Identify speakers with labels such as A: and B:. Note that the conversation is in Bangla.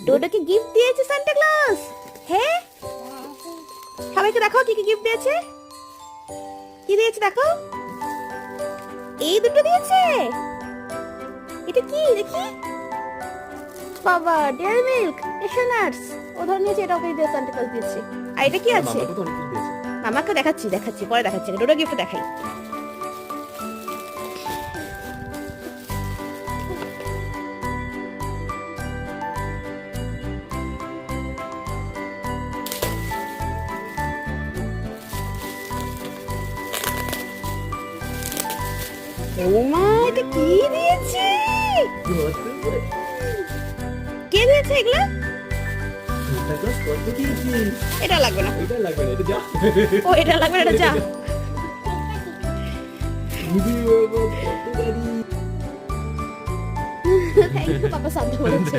A: ডোডোকে গিফট দিয়েছে সান্টা ক্লজ। হ্যাঁ, সবাইকে দেখো কি কি গিফট দিয়েছে। কি দিয়েছে দেখো, এই দুটো দিয়েছে। এটা কি দেখি, বাবা ডেয়ারি মিল্ক এশনাটস ও ধরে নিয়েছে, এটা ওকে দিয়ে সান্টা ক্লজ দিয়েছে। আর এটা কি আছে,
B: মামাকে তো অনেক কিছু দিয়েছে।
A: মামাকে দেখাচ্ছি পরে দেখাচ্ছি, ডোডো গিফট দেখাই। ও মা, এটা কি দিয়েছে, কে দিয়েছে এগুলো?
B: সান্টা ক্লজ কত দিয়েছে?
A: এটা লাগবে না,
B: এটা লাগবে না, এটা যা।
A: ও এটা লাগবে না, এটা যা।
B: দিদি বাবা কত গাড়ি।
A: থ্যাংক ইউ পাপা, সাবধানে বলেছে।